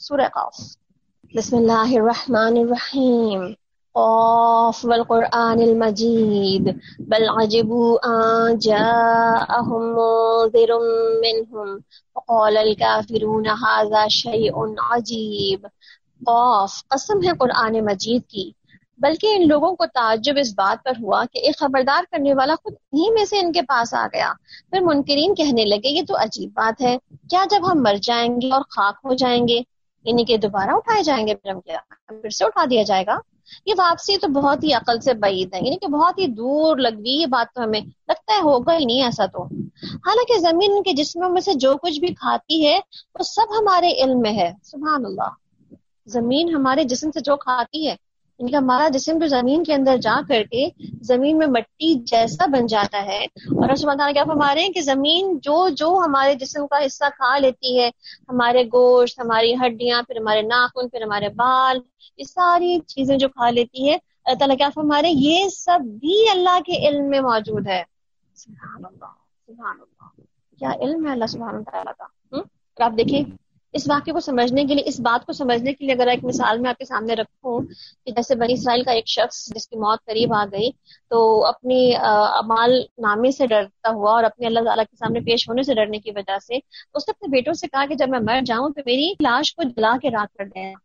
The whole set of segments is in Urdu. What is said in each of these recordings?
سورہ قاف. بسم اللہ الرحمن الرحیم. قاف والقرآن المجید بل عجبوا ان جاءهم منذر منهم وقال الكافرون هذا شيء عجیب. قاف قسم ہے قرآن مجید کی، بلکہ ان لوگوں کو تعجب اس بات پر ہوا کہ ایک خبردار کرنے والا خود ہی میں سے ان کے پاس آ گیا. پھر منکرین کہنے لگے یہ تو عجیب بات ہے، کیا جب ہم مر جائیں گے اور خاک ہو جائیں گے یعنی کہ دوبارہ اٹھائے جائیں گے پھر سے اٹھا دیا جائے گا؟ یہ واپسی تو بہت ہی عقل سے بعید ہے، یعنی کہ بہت ہی دور لگ گئی یہ بات، تو ہمیں لگتا ہے ہوگا ہی نہیں ایسا. تو حالانکہ زمین کے جسموں میں سے جو کچھ بھی کھاتی ہے وہ سب ہمارے علم میں ہے. سبحان اللہ. زمین ہمارے جسم سے جو کھاتی ہے، ان کا ہمارا جسم جو زمین کے اندر جا کر کے زمین میں مٹی جیسا بن جاتا ہے. اور اللہ سبحانہ تعالیٰ کیا فرما رہے ہیں کہ زمین جو ہمارے جسم کا حصہ کھا لیتی ہے، ہمارے گوشت، ہماری ہڈیاں، پھر ہمارے ناخن، پھر ہمارے بال، یہ ساری چیزیں جو کھا لیتی ہے، اللہ تعالیٰ کیا فرما رہے ہیں یہ سب بھی اللہ کے علم میں موجود ہے. سبحان اللہ، سبحان اللہ، کیا علم ہے اللہ سبحانہ تعالیٰ کا. اور آپ دیکھیں اس واقعے کو سمجھنے کے لیے، اس بات کو سمجھنے کے لیے اگر ایک مثال میں آپ کے سامنے رکھوں کہ جیسے بنی اسرائیل کا ایک شخص جس کی موت قریب آ گئی تو اپنی اعمال نامے سے ڈرتا ہوا اور اپنے اللہ تعالیٰ کے سامنے پیش ہونے سے ڈرنے کی وجہ سے اس نے اپنے بیٹوں سے کہا کہ جب میں مر جاؤں تو میری لاش کو جلا کے راکھ کر دینا،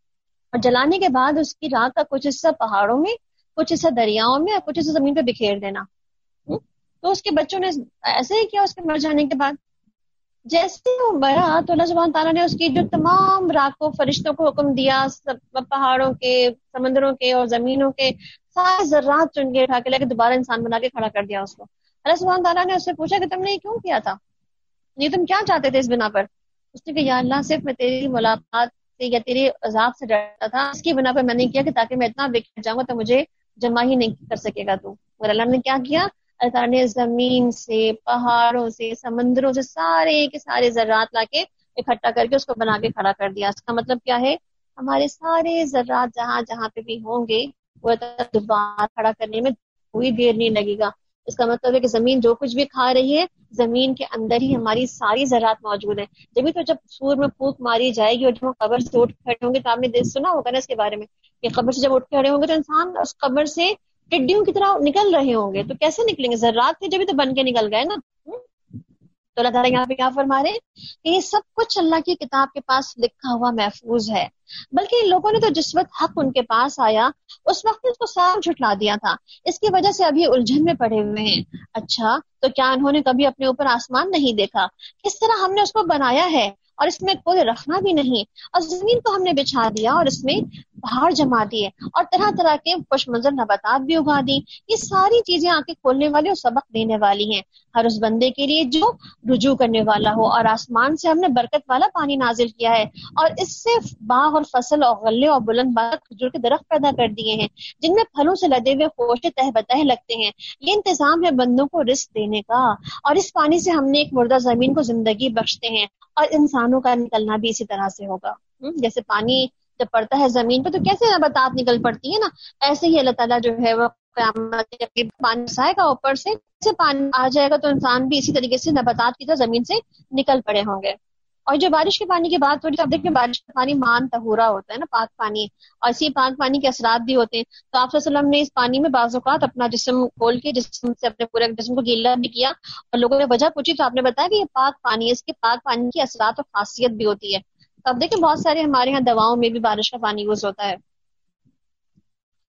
اور جلانے کے بعد اس کی راکھ کا کچھ حصہ پہاڑوں میں، کچھ حصہ دریاؤں میں اور کچھ حصہ زمین پہ بکھیر دینا. تو اس کے بچوں نے ایسے ہی کیا. اس کے مر جانے کے بعد جیسے وہ مرا تو اللہ سبحانہ تعالیٰ نے اس کی جو تمام راکھوں فرشتوں کو حکم دیا، پہاڑوں کے، سمندروں کے اور زمینوں کے سارے ذرات چن کے اٹھا کے لے کے دوبارہ انسان بنا کے کھڑا کر دیا اس کو. اللہ سبحانہ تعالیٰ نے اس سے پوچھا کہ تم نے یہ کیوں کیا تھا، یہ تم کیا چاہتے تھے اس بنا پر؟ اس نے کہا یا اللہ صرف میں تیری ملاقات سے یا تیری عذاب سے ڈرتا تھا، اس کی بنا پر میں نے کیا کہ تاکہ میں اتنا بکھر جاؤں گا تو مجھے جمع ہی نہیں کر سکے گا تو. اور اللہ نے کیا کیا، اللہ تعالیٰ نے زمین سے، پہاڑوں سے، سمندروں سے سارے کے سارے ذرات لا کے اکٹھا کر کے اس کو بنا کے کھڑا کر دیا. اس کا مطلب کیا ہے، ہمارے سارے ذرات جہاں جہاں پہ بھی ہوں گے وہ دوبارہ کھڑا کرنے میں کوئی دیر نہیں لگے گا. اس کا مطلب ہے کہ زمین جو کچھ بھی کھا رہی ہے زمین کے اندر ہی ہماری ساری ذرات موجود ہیں. جبھی تو جب سور میں پھونک ماری جائے گی اور جب ہم قبر سے اٹھ کھڑے ہوں گے تو آپ نے سنا ہوگا نا اس کے بارے میں کہ قبر سے جب اٹھ کھڑے ہوں گے تو انسان اس قبر سے ٹڈیوں کی طرح نکل رہے ہوں گے. تو کیسے نکلیں گے، ذرات تھے جبھی تو بن کے نکل گئے نا. تو اللہ تعالیٰ یہاں پہ کیا فرما رہے ہیں کہ یہ سب کچھ اللہ کی کتاب کے پاس لکھا ہوا محفوظ ہے. بلکہ ان لوگوں نے تو جس وقت حق ان کے پاس آیا اس وقت اس کو صاف جھٹلا دیا تھا، اس کی وجہ سے ابھی الجھن میں پڑے ہوئے ہیں. اچھا تو کیا انہوں نے کبھی اپنے اوپر آسمان نہیں دیکھا، کس طرح ہم نے اس کو بنایا ہے اور اس میں کوئی رکھنا بھی نہیں، اور زمین کو ہم نے بچھا دیا اور اس میں پہاڑ جما دیے اور طرح طرح کے خوش منظر نباتات بھی اگا دی. یہ ساری چیزیں آنکھیں کھولنے والی اور سبق دینے والی ہیں ہر اس بندے کے لیے جو رجوع کرنے والا ہو. اور آسمان سے ہم نے برکت والا پانی نازل کیا ہے اور اس سے باغ اور فصل اور غلے اور بلند بلند کھجور کے درخت پیدا کر دیے ہیں جن میں پھلوں سے لدے ہوئے خوشے تہ بتہ لگتے ہیں. یہ انتظام ہے بندوں کو رزق دینے کا، اور اس پانی سے ہم نے ایک مردہ زمین کو زندگی بخشتے ہیں، اور انسانوں کا نکلنا بھی اسی طرح سے ہوگا. جیسے پانی جب پڑتا ہے زمین پہ تو کیسے نباتات نکل پڑتی ہے نا، ایسے ہی اللہ تعالیٰ جو ہے وہ قیامت کے پانی برسائے گا اوپر سے پانی آ جائے گا تو انسان بھی اسی طریقے سے نباتات کی طرح زمین سے نکل پڑے ہوں گے. اور جو بارش کے پانی کی بات ہو رہی ہے، آپ دیکھیں بارش کا پانی مان طہورا ہوتا ہے نا، پاک پانی، اور اسی پاک پانی کے اثرات بھی ہوتے ہیں. تو آپ صلی اللہ علیہ وسلم نے اس پانی میں بعض اوقات اپنا جسم کھول کے جسم سے اپنے پورے جسم کو گیلا بھی کیا، اور لوگوں نے وجہ پوچھی تو آپ نے بتایا کہ یہ پاک پانی ہے، اس کے پاک پانی کی اثرات اور خاصیت بھی ہوتی ہے. تو اب دیکھیں بہت سارے ہمارے یہاں دواؤں میں بھی بارش کا پانی یوز ہوتا ہے.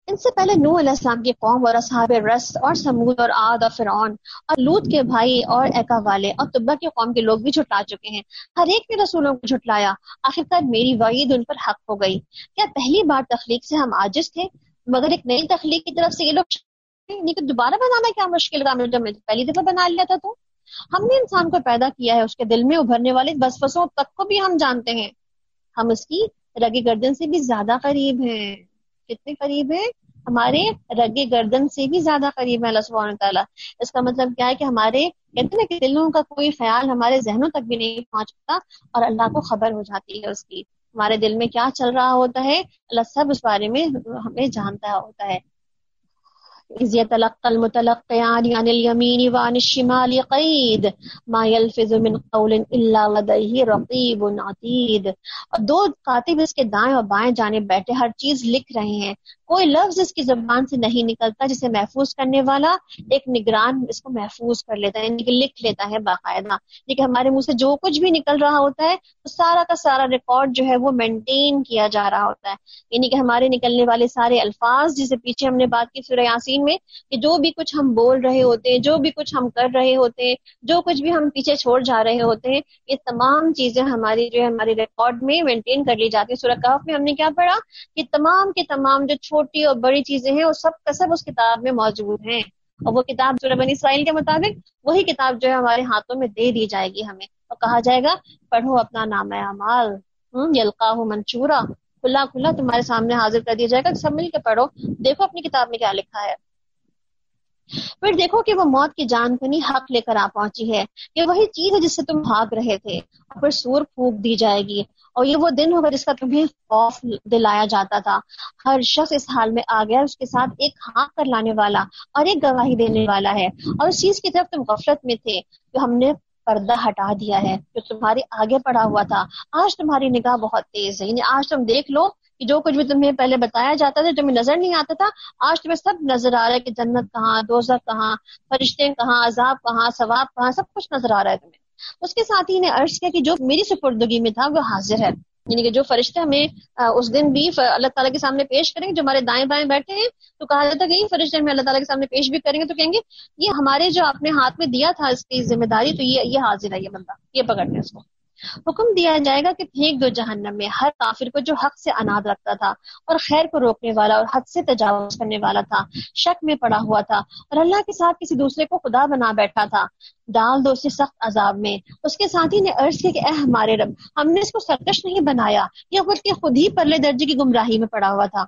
ان سے پہلے نوح علیہ السلام کی قوم اور اصحاب رس اور سمود اور عاد اور فرعون اور لوط کے بھائی اور ایکا والے اور تبا کی قوم کے لوگ بھی جھٹلا چکے ہیں. ہر ایک نے رسولوں کو جھٹلایا، آخرکار میری وعید ان پر حق ہو گئی. کیا پہلی بار تخلیق سے ہم عاجز تھے، مگر ایک نئی تخلیق کی طرف سے یہ لوگ نہیں کہ دوبارہ بنانا کیا مشکل کام ہے، جب میں پہلی دفعہ بنا لیا تھا. تو ہم نے انسان کو پیدا کیا ہے، اس کے دل میں ابھرنے والے وسوسوں تک کو بھی ہم جانتے ہیں. ہم اس کی رگے گردن سے بھی زیادہ قریب ہیں. کتنے قریب ہیں؟ ہمارے رگے گردن سے بھی زیادہ قریب ہے اللہ سبحانہ تعالیٰ. اس کا مطلب کیا ہے کہ ہمارے کہتے ہیں کہ دلوں کا کوئی خیال ہمارے ذہنوں تک بھی نہیں پہنچتا اور اللہ کو خبر ہو جاتی ہے اس کی. ہمارے دل میں کیا چل رہا ہوتا ہے اللہ سب اس بارے میں ہمیں جانتا ہوتا ہے. إذ يتلقى المتلقيان عن اليمين وعن الشمال قعيد ما يلفظ من قول إلا لديه رقيب عتيد. اور دو کاتب اس کے دائیں اور بائیں جانب بیٹھے ہر چیز لکھ رہے ہیں، کوئی لفظ اس کی زبان سے نہیں نکلتا، جسے محفوظ کرنے والا ایک نگران اس کو محفوظ کر لیتا ہے، یعنی کہ لکھ لیتا ہے باقاعدہ. لیکن ہمارے منہ سے جو کچھ بھی نکل رہا ہوتا ہے تو سارا کا سارا ریکارڈ جو ہے وہ مینٹین کیا جا رہا ہوتا ہے. یعنی کہ ہمارے نکلنے والے سارے الفاظ، جسے پیچھے ہم نے بات کی سورہ یاسین میں، کہ جو بھی کچھ ہم بول رہے ہوتے ہیں، جو بھی کچھ ہم کر رہے ہوتے ہیں، جو کچھ بھی ہم پیچھے چھوڑ جا رہے ہوتے ہیں، یہ تمام چیزیں ہماری جو ہے ہمارے ریکارڈ میں مینٹین کر لی جاتی ہیں. سورہ کہف میں ہم نے کیا پڑھا کہ تمام کے تمام جو چھوٹی اور بڑی چیزیں ہیں وہ سب کا سب اس کتاب میں موجود ہیں. اور وہ کتاب سورہ بنی اسرائیل کے مطابق وہی کتاب جو ہے ہمارے ہاتھوں میں دے دی جائے گی ہمیں، اور کہا جائے گا پڑھو اپنا نامہ اعمال، یلقاہ منشورا، کھلا کھلا تمہارے سامنے حاضر کر دیا جائے گا، سب مل کے پڑھو، دیکھو اپنی کتاب میں کیا لکھا ہے. پھر دیکھو کہ وہ موت کی جان کنی حق لے کر آ پہنچی ہے، یہ وہی چیز ہے جس سے تم بھاگ رہے تھے. اور پھر سور پھونک دی جائے گی، اور یہ وہ دن ہوگا جس کا تمہیں خوف دلایا جاتا تھا. ہر شخص اس حال میں آ گیا، اس کے ساتھ ایک ہانک کر لانے والا اور ایک گواہی دینے والا ہے. اور اس چیز کی طرف تم غفلت میں تھے جو ہم نے پردہ ہٹا دیا ہے، جو تمہارے آگے پڑا ہوا تھا. آج تمہاری نگاہ بہت تیز ہے، یعنی آج تم دیکھ لو کہ جو کچھ بھی تمہیں پہلے بتایا جاتا تھا، تمہیں نظر نہیں آتا تھا، آج تمہیں سب نظر آ رہا ہے کہ جنت کہاں، دوزخ کہاں، فرشتے کہاں، عذاب کہاں، ثواب کہاں، سب کچھ نظر آ رہا ہے تمہیں. اس کے ساتھ ہی نے عرض کیا کہ جو میری سپردگی میں تھا وہ حاضر ہے، یعنی کہ جو فرشتے ہمیں اس دن بھی اللہ تعالیٰ کے سامنے پیش کریں گے، جو ہمارے دائیں بائیں بیٹھے ہیں، تو کہا جاتا ہے کہ یہ فرشتے ہمیں اللہ تعالیٰ کے سامنے پیش بھی کریں گے تو کہیں گے یہ ہمارے جو اپنے ہاتھ میں دیا تھا اس کی ذمہ داری، تو یہ حاضر ہے، یہ بندہ، یہ پکڑنے اس کو. حکم دیا جائے گا کہ پھینک دو جہنم میں ہر کافر کو جو حق سے اناد رکھتا تھا اور خیر کو روکنے والا اور حد سے تجاوز کرنے والا تھا، شک میں پڑا ہوا تھا اور اللہ کے ساتھ کسی دوسرے کو خدا بنا بیٹھا تھا. ڈال دو اسے سخت عذاب میں. اس کے ساتھی نے عرض کیا کہ اے ہمارے رب، ہم نے اس کو سرکش نہیں بنایا، یہ خود ہی پرلے درجے کی گمراہی میں پڑا ہوا تھا.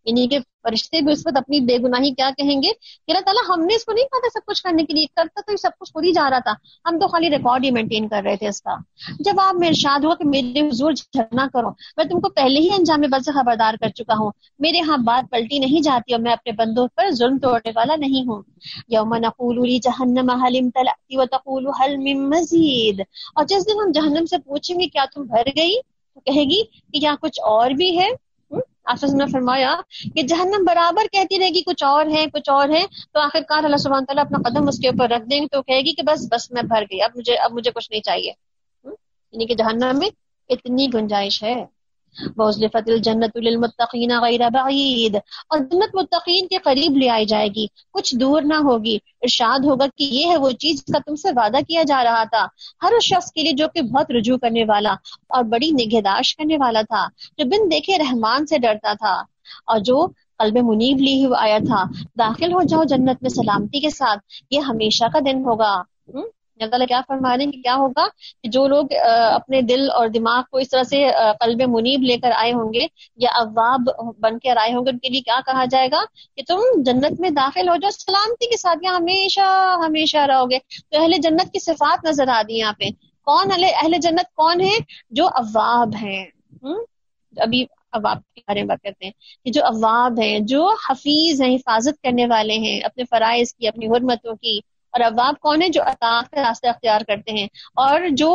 یعنی کہ فرشتے بھی اس وقت اپنی بے گناہی کیا کہیں گے کہ اللہ تعالیٰ ہم نے اس کو نہیں کہا تھا سب کچھ کرنے کے لیے، کرتا تو یہ سب کچھ خود ہی جا رہا تھا، ہم تو خالی ریکارڈ ہی مینٹین کر رہے تھے اس کا. جب آپ میں ارشاد ہوا کہ میرے حضور جھگڑا کرو، میں تم کو پہلے ہی انجام بد سے خبردار کر چکا ہوں، میرے ہاں بات پلٹی نہیں جاتی اور میں اپنے بندوں پر ظلم توڑنے والا نہیں ہوں. یوم نقول لجہنم هل امتلأت وتقول هل من مزید. اور جس دن ہم جہنم سے پوچھیں گے کیا تم بھر گئی، تو کہے گی کہ یہاں کچھ اور بھی ہے. آپ نے فرمایا کہ جہنم برابر کہتی رہے گی کچھ اور ہے کچھ اور ہے، تو آخر کار اللہ سبحانہ تعالیٰ اپنا قدم اس کے اوپر رکھ دیں گے تو کہے گی کہ بس میں بھر گئی، اب مجھے کچھ نہیں چاہیے. یعنی کہ جہنم میں اتنی گنجائش ہے. وَأُزْلِفَتِ الْجَنَّةُ لِلْمُتَّقِينَ غَيْرَ بَعِيدٍ. اور جنت متقین کے قریب لے آئی جائے گی، کچھ دور نہ ہوگی. ارشاد ہوگا کہ یہ ہے وہ چیز جس کا تم سے وعدہ کیا جا رہا تھا، ہر اس شخص کے لیے جو کہ بہت رجوع کرنے والا اور بڑی نگہداشت کرنے والا تھا، جو بن دیکھے رحمان سے ڈرتا تھا اور جو قلب منیب لی ہوئی آیا تھا. داخل ہو جاؤ جنت میں سلامتی کے ساتھ، یہ ہمیشہ کا دن ہوگا. اللہ تعالیٰ کیا فرما رہے ہیں کہ کیا ہوگا کہ جو لوگ اپنے دل اور دماغ کو اس طرح سے قلب منیب لے کر آئے ہوں گے یا اواب بن کر آئے ہوں گے، ان کے لیے کیا کہا جائے گا کہ تم جنت میں داخل ہو جاؤ سلامتی کے ساتھ، یہاں ہمیشہ ہمیشہ رہو گے. تو اہل جنت کی صفات نظر آ دی یہاں پہ. کون اہل جنت کون ہے؟ جو اواب ہیں. ابھی اواب کے بارے میں بات کرتے ہیں کہ جو اواب ہیں، جو حفیظ ہیں، حفاظت کرنے والے ہیں اپنے فرائض کی، اپنی حرمتوں کی. اور اواب کون ہے؟ جو اطاعت کا راستہ اختیار کرتے ہیں اور جو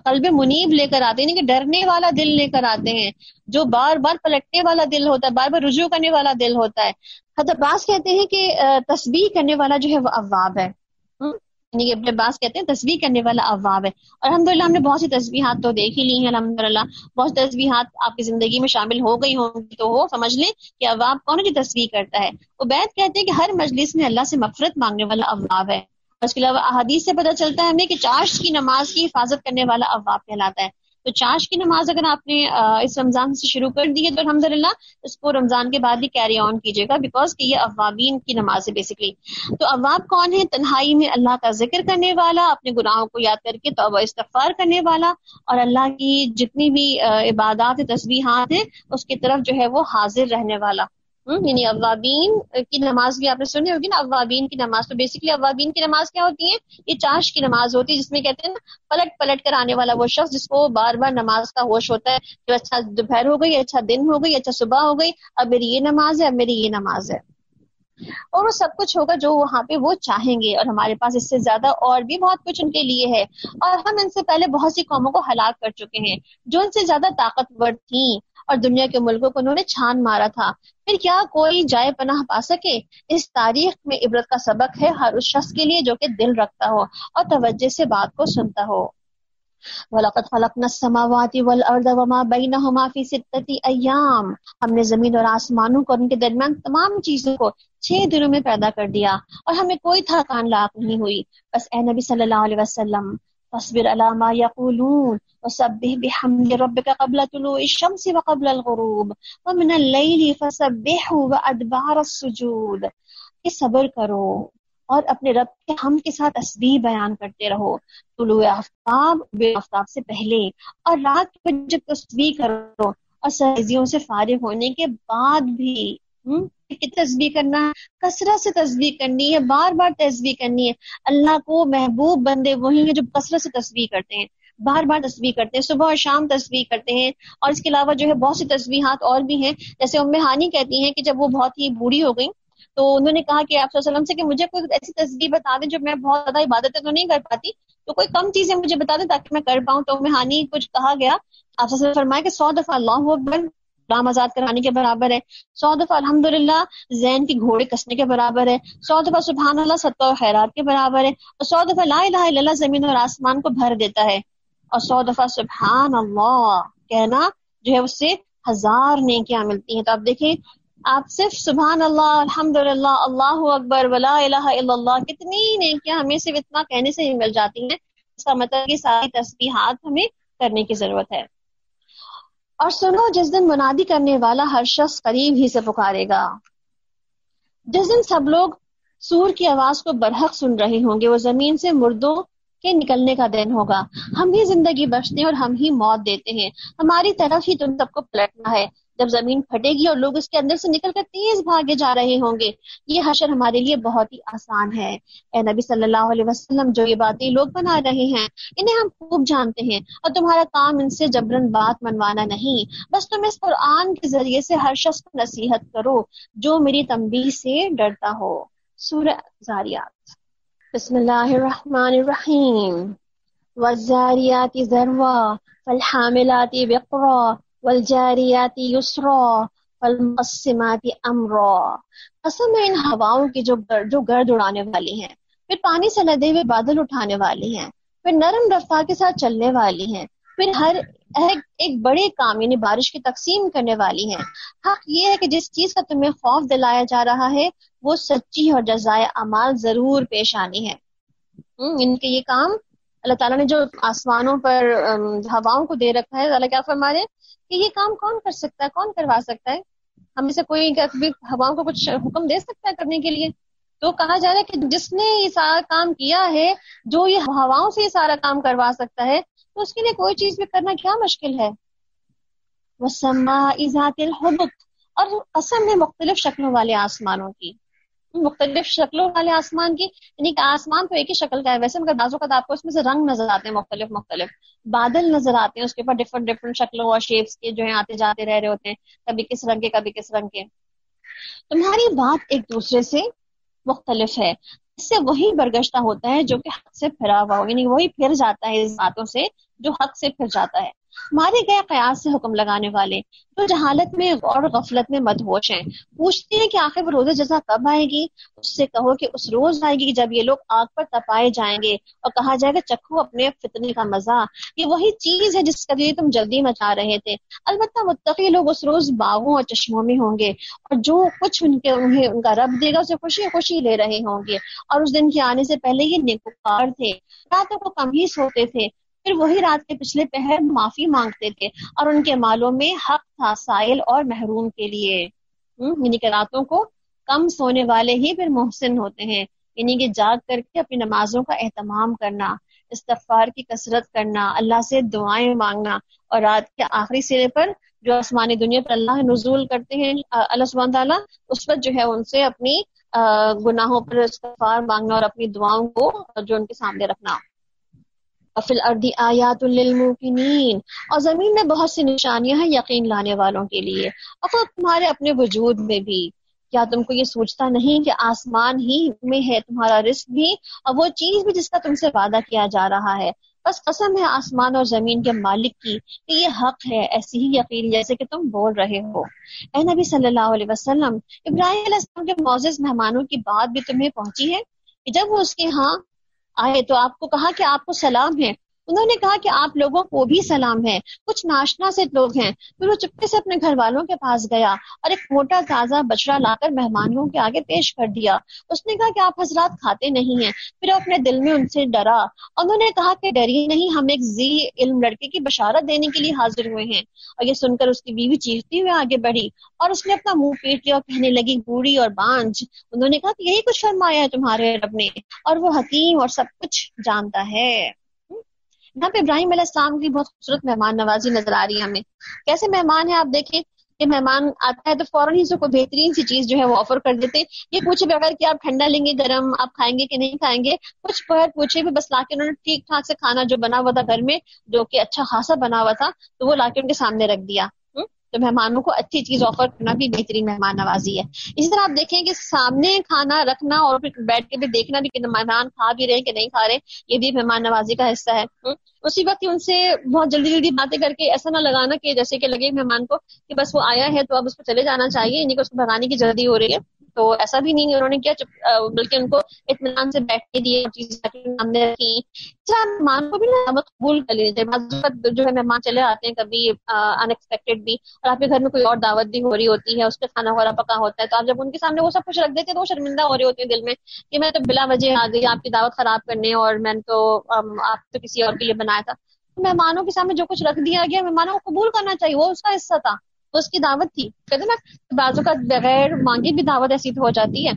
قلب منیب لے کر آتے ہیں، یعنی کہ ڈرنے والا دل لے کر آتے ہیں، جو بار بار پلٹنے والا دل ہوتا ہے، بار بار رجوع کرنے والا دل ہوتا ہے. حضرت عباس کہتے ہیں کہ تسبیح کرنے والا جو ہے وہ اواب ہے. یعنی کہ ابن عباس کہتے ہیں تسبیح کرنے والا اواب ہے. اور الحمدللہ ہم نے بہت سی تسبیحات تو دیکھ ہی لی ہیں، الحمدللہ بہت سی تسبیحات آپ کی زندگی میں شامل ہو گئی ہوں گی، تو وہ سمجھ لیں کہ اواب کون ہے جو تسبیح کرتا ہے. عبید کہتے ہیں کہ ہر مجلس میں اللہ سے مغفرت مانگنے والا اواب ہے. اس کے علاوہ احادیث سے پتہ چلتا ہے ہمیں کہ چاشت کی نماز کی حفاظت کرنے والا اواب کہلاتا ہے. تو چاشت کی نماز اگر آپ نے اس رمضان سے شروع کر دی ہے تو الحمدللہ اس کو رمضان کے بعد بھی کیری آن کیجیے گا، بیکاز کہ یہ اوابین کی نماز ہے بیسیکلی. تو اواب کون ہے؟ تنہائی میں اللہ کا ذکر کرنے والا، اپنے گناہوں کو یاد کر کے توبہ استغفار کرنے والا، اور اللہ کی جتنی بھی عبادات تسبیحات ہیں اس کی طرف جو ہے وہ حاضر رہنے والا. یعنی اوابین کی نماز بھی آپ نے سنی ہوگی نا، اوابین کی نماز. تو بیسیکلی اوابین کی نماز کیا ہوتی ہے؟ یہ چاشت کی نماز ہوتی ہے، جس میں کہتے ہیں نا پلٹ کر آنے والا وہ شخص جس کو بار بار نماز کا ہوش ہوتا ہے، جو اچھا دوپہر ہو گئی، اچھا دن ہو گئی، اچھا صبح ہو گئی، اب میری یہ نماز ہے، اب میری یہ نماز ہے. اور وہ سب کچھ ہوگا جو وہاں پہ وہ چاہیں گے، اور ہمارے پاس اس سے زیادہ اور بھی بہت کچھ ان کے لیے ہے، اور ہم ان سے پہلے بہت سی قوموں کو ہلاک کر چکے ہیں جو ان سے زیادہ طاقتور تھیں اور دنیا کے ملکوں کو انہوں نے چھان مارا تھا۔ پھر کیا کوئی جائے پناہ پا سکے؟ اس تاریخ میں عبرت کا سبق ہے ہر اس شخص کے لیے جو کہ دل رکھتا ہو اور توجہ سے بات کو سنتا ہو۔ وَلَقَدْ خَلَقْنَا السَّمَاوَاتِ وَالْأَرْضَ وَمَا بَيْنَهُمَا فِي سِتَّةِ أَيَّامٍ، ہم نے زمین اور آسمانوں کو اور ان کے درمیان تمام چیزوں کو 6 دنوں میں پیدا کر دیا اور ہمیں کوئی تھکان لاحق نہیں ہوئی۔ بس اے نبی صلی اللہ علیہ وسلم، فاصبر علی ما یقولون وسبح بحمد ربک قبل طلوع الشمس وقبل الغروب ومن اللیل فسبحه وادبار السجود، کہ صبر کرو اور اپنے رب کے حمد کے ساتھ تسبیح بیان کرتے رہو طلوع آفتاب بے آفتاب سے پہلے، اور رات کو جب تسبیح کرو اور سجدوں سے فارغ ہونے کے بعد بھی۔ کہ تسبیح کرنا، کثرت سے تسبیح کرنی ہے، بار بار تسبیح کرنی ہے۔ اللہ کو محبوب بندے وہی ہیں جو کثرت سے تسبیح کرتے ہیں، بار بار تسبیح کرتے ہیں، صبح اور شام تسبیح کرتے ہیں۔ اور اس کے علاوہ جو ہے بہت سی تسبیحات اور بھی ہیں، جیسے ام ہانی کہتی ہیں کہ جب وہ بہت ہی بوڑھی ہو گئی تو انہوں نے کہا کہ آپ صلی اللہ علیہ وسلم سے کہ مجھے کوئی ایسی تسبیح بتا دیں جو میں بہت زیادہ عبادتیں تو نہیں کر پاتی، تو کوئی کم چیزیں مجھے بتا دیں تاکہ میں کر پاؤں۔ تو ام ہانی کچھ کہا گیا، آپ صلی اللہ علیہ وسلم فرمایا کہ 100 دفعہ اللہ اکبر غلام آزاد کروانے کے برابر ہے، 100 دفعہ الحمدللہ زین کی گھوڑے کسنے کے برابر ہے، 100 دفعہ سبحان اللہ صدقہ و خیرات کے برابر ہے، اور 100 دفعہ لا الہ الا اللہ زمین اور آسمان کو بھر دیتا ہے، اور 100 دفعہ سبحان اللہ کہنا جو ہے اس سے 1000 نیکیاں ملتی ہیں۔ تو آپ دیکھیں، آپ صرف سبحان اللہ، الحمدللہ، اللہ اکبر ولا الہ الا اللہ، کتنی نیکیاں ہمیں صرف اتنا کہنے سے ہی مل جاتی ہیں۔ اس کا مطلب کہ ساری تسبیحات ہمیں کرنے کی ضرورت ہے۔ اور سنو، جس دن منادی کرنے والا ہر شخص قریب ہی سے پکارے گا، جس دن سب لوگ سور کی آواز کو برحق سن رہے ہوں گے، وہ زمین سے مردوں کے نکلنے کا دن ہوگا۔ ہم ہی زندگی بخشتے ہیں اور ہم ہی موت دیتے ہیں، ہماری طرف ہی تم سب کو پلٹنا ہے۔ جب زمین پھٹے گی اور لوگ اس کے اندر سے نکل کر تیز بھاگے جا رہے ہوں گے، یہ حشر ہمارے لیے بہت ہی آسان ہے۔ اے نبی صلی اللہ علیہ وسلم، جو یہ باتیں لوگ بنا رہے ہیں انہیں ہم خوب جانتے ہیں، اور تمہارا کام ان سے جبرن بات منوانا نہیں، بس تم اس قرآن کے ذریعے سے ہر شخص کو نصیحت کرو جو میری تنبیہ سے ڈرتا ہو۔ سورہ زاریات۔ بسم اللہ الرحمن الرحیم۔ والزاریات ذروا فالحاملات وقرا والجاریات یسرا فالمقسمات امرا۔ قسم ہے ان ہواؤں کی جو گرد اڑانے والی ہیں، پھر پانی سے لدے ہوئے بادل اٹھانے والی ہیں، پھر نرم رفتار کے ساتھ چلنے والی ہیں، پھر ہر ایک بڑے کام یعنی بارش کی تقسیم کرنے والی ہیں۔ حق یہ ہے کہ جس چیز کا تمہیں خوف دلایا جا رہا ہے وہ سچی اور جزائے اعمال ضرور پیش آنی ہے۔ ان کے یہ کام اللہ تعالیٰ نے جو آسمانوں پر ہواؤں کو دے رکھا ہے، اللہ کیا فرما رہے ہیں کہ یہ کام کون کر سکتا ہے، کون کروا سکتا ہے؟ ہم میں سے کوئی ہواؤں کو کچھ حکم دے سکتا ہے کرنے کے لیے؟ تو کہا جا رہا ہے کہ جس نے یہ سارا کام کیا ہے، جو یہ ہواؤں سے یہ سارا کام کروا سکتا ہے، تو اس کے لیے کوئی چیز بھی کرنا کیا مشکل ہے۔ وَالسَّمَاءِ ذَاتِ الْحُبُكِ، اور قسم ہے مختلف شکلوں والے آسمانوں کی، مختلف شکلوں والے آسمان کی، یعنی کہ آسمان تو ایک ہی شکل کا ہے ویسے، مگر بعض اوقات آپ کو اس میں سے رنگ نظر آتے ہیں، مختلف بادل نظر آتے ہیں، اس کے اوپر ڈفرنٹ شکلوں اور شیپس کے جو ہیں آتے جاتے رہ رہے ہوتے ہیں، کبھی کس رنگ کے کبھی کس رنگ کے۔ تمہاری بات ایک دوسرے سے مختلف ہے، اس سے وہی برگشتہ ہوتا ہے جو کہ حق سے پھرا ہوا ہو، یعنی وہی پھر جاتا ہے اس باتوں سے جو حق سے پھر جاتا ہے۔ مارے گئے قیاس سے حکم لگانے والے جو جہالت میں اور غفلت میں مدہوش ہیں، پوچھتے ہیں کہ آخر وہ روز جزا کب آئے گی؟ اس سے کہو کہ اس روز آئے گی جب یہ لوگ آگ پر تپائے جائیں گے اور کہا جائے گا چکھو اپنے فتنے کا مزہ، یہ وہی چیز ہے جس کا تم جلدی مچا رہے تھے۔ البتہ متقی لوگ اس روز باغوں اور چشموں میں ہوں گے، اور جو کچھ انہیں ان کا رب دے گا اسے خوشی خوشی لے رہے ہوں گے، اور اس دن کے آنے سے پہلے یہ نیکوکار تھے، راتوں کو کم ہی سوتے تھے، پھر وہی رات کے پچھلے پہر معافی مانگتے تھے، اور ان کے مالوں میں حق تھا سائل اور محروم کے لیے۔ یعنی کہ راتوں کو کم سونے والے ہی پھر محسن ہوتے ہیں، یعنی کہ جاگ کر کے اپنی نمازوں کا اہتمام کرنا، استغفار کی کثرت کرنا، اللہ سے دعائیں مانگنا، اور رات کے آخری سرے پر جو آسمانی دنیا پر اللہ نزول کرتے ہیں اللہ سبحانہ تعالیٰ، اس وقت جو ہے ان سے اپنی گناہوں پر استغفار مانگنا اور اپنی دعاؤں کو جو ان کے سامنے رکھنا۔ وَفِي الْأَرْضِ آيَاتٌ لِّلْمُوقِنِينَ، اور زمین میں بہت سی نشانیاں ہیں یقین لانے والوں کے لیے، اور خود تمہارے اپنے وجود میں بھی، کیا تم کو یہ سوچتا نہیں کہ آسمان ہی میں ہے تمہارا رزق بھی اور وہ چیز بھی جس کا تم سے وعدہ کیا جا رہا ہے؟ بس قسم ہے آسمان اور زمین کے مالک کی کہ یہ حق ہے، ایسی ہی یقین جیسے کہ تم بول رہے ہو۔ اے نبی صلی اللہ علیہ وسلم، ابراہیم علیہ السلام کے معزز مہمانوں کی بات بھی تمہیں پہنچی ہے کہ جب وہ اس کے ہاں آئے تو آپ کو کہا کہ آپ کو سلام ہے، انہوں نے کہا کہ آپ لوگوں کو بھی سلام ہے، کچھ ناشنا سے لوگ ہیں۔ پھر وہ چپکے سے اپنے گھر والوں کے پاس گیا اور ایک موٹا تازہ بچڑا لا کر مہمانوں کے آگے پیش کر دیا۔ اس نے کہا کہ آپ حضرات کھاتے نہیں ہیں۔ پھر وہ اپنے دل میں ان سے ڈرا، انہوں نے کہا کہ ڈریے نہیں، ہم ایک ذی علم لڑکے کی بشارت دینے کے لیے حاضر ہوئے ہیں۔ اور یہ سن کر اس کی بیوی چیختی ہوئے آگے بڑھی اور اس نے اپنا منہ پیٹ لیا اور کہنے لگی، بوڑھی اور بانجھ۔ انہوں نے کہا کہ یہی کچھ فرمایا ہے تمہارے رب نے، اور وہ حکیم اور سب کچھ جانتا ہے۔ یہاں پہ ابراہیم علیہ السلام کی بہت خوبصورت مہمان نوازی نظر آ رہی ہے ہمیں۔ کیسے مہمان ہیں آپ دیکھیں کہ مہمان آتا ہے تو فوراً ہی اس کو بہترین سی چیز جو ہے وہ آفر کر دیتے ہیں، یہ پوچھے بغیر کہ آپ ٹھنڈا لیں گے گرم، آپ کھائیں گے کہ نہیں کھائیں گے، کچھ بغیر پوچھے بھی بس لا کے انہوں نے ٹھیک ٹھاک سے کھانا جو بنا ہوا تھا گھر میں، جو کہ اچھا خاصا بنا ہوا تھا، تو وہ لا کے ان کے سامنے رکھ دیا۔ تو مہمانوں کو اچھی چیز آفر کرنا بھی بہترین مہمان نوازی ہے۔ اسی طرح آپ دیکھیں کہ سامنے کھانا رکھنا اور پھر بیٹھ کے بھی دیکھنا بھی کہ مہمان کھا بھی رہے کہ نہیں کھا رہے، یہ بھی مہمان نوازی کا حصہ ہے۔ اسی وقت ان سے بہت جلدی جلدی باتیں کر کے ایسا نہ لگانا کہ جیسے کہ لگے مہمان کو کہ بس وہ آیا ہے تو اب اس کو چلے جانا چاہیے، یعنی کہ اس کو بھگانے کی جلدی ہو رہی ہے، تو ایسا بھی نہیں انہوں نے کیا، بلکہ ان کو اطمینان سے بیٹھنے دیے، چیزیں سامنے رکھی۔ مہمان کو بھی دعوت قبول کر لیجیے، بعض وقت جو ہے مہمان چلے آتے ہیں کبھی ان ایکسپیکٹڈ بھی، اور آپ کے گھر میں کوئی اور دعوت بھی ہو رہی ہوتی ہے، اس کا کھانا وغیرہ پکا ہوتا ہے، تو آپ جب ان کے سامنے وہ سب کچھ رکھ دیتے ہیں تو وہ شرمندہ ہو رہے ہوتے ہیں دل میں کہ میں تو بلا وجہ آ گئی آپ کی دعوت خراب کرنے، اور میں نے تو آپ تو کسی اور کے لیے بنایا تھا۔ مہمانوں کے سامنے جو کچھ رکھ دیا گیا مہمانوں کو قبول کرنا چاہیے، وہ اس کا حصہ تھا، وہ اس کی دعوت تھی۔ کہتے نا بعضوں کا بغیر مانگے بھی دعوت ایسی ہو جاتی ہے۔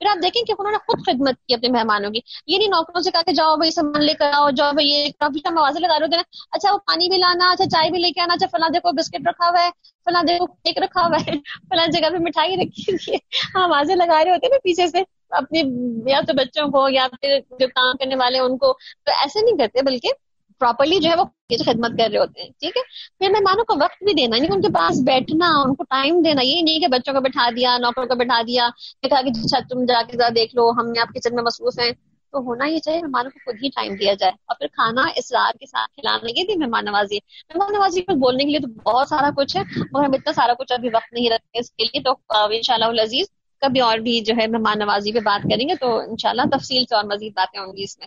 پھر آپ دیکھیں کہ انہوں نے خود خدمت کی اپنے مہمانوں کی، یہ نہیں نوکروں سے کہا کہ جاؤ بھائی سامان لے کر آؤ، جاؤ بھائی یہ کافی موازے لگا رہے ہوتے ہیں، اچھا وہ پانی بھی لانا، اچھا چائے بھی لے کے آنا، اچھا فلاں دیکھو بسکٹ رکھا ہوا ہے، فلاں دیکھو کیک رکھا ہوا ہے، فلاں جگہ پہ مٹھائی رکھی ہوئی ہے، آوازیں لگا رہے ہوتے ہیں نا پیچھے سے اپنے یا تو بچوں کو یا پھر جو کام کرنے والے ان کو، تو ایسے نہیں کرتے بلکہ پراپرلی جو ہے وہ خدمت کر رہے ہوتے ہیں۔ ٹھیک ہے، پھر مہمانوں کو وقت بھی دینا، یعنی ان کے پاس بیٹھنا، ان کو ٹائم دینا، یہ نہیں کہ بچوں کو بٹھا دیا، نوکروں کو بٹھا دیا، کہا کہ اچھا تم جا کے دیکھ لو، ہم آپ کچن میں مصروف ہیں۔ تو ہونا یہ چاہیے مہمانوں کو خود ہی ٹائم دیا جائے، اور پھر کھانا اصرار کے ساتھ کھلانا، یہ بھی مہمان نوازی ہے۔ مہمان نوازی پر بولنے کے لیے تو بہت سارا کچھ ہے، مگر ہم اتنا سارا کچھ ابھی وقت نہیں رکھتے اس کے لیے، تو انشاءاللہ العزیز کبھی اور بھی جو ہے مہمان نوازی پہ بات کریں گے تو انشاءاللہ تفصیل سے اور مزید باتیں ہوں گی اس میں۔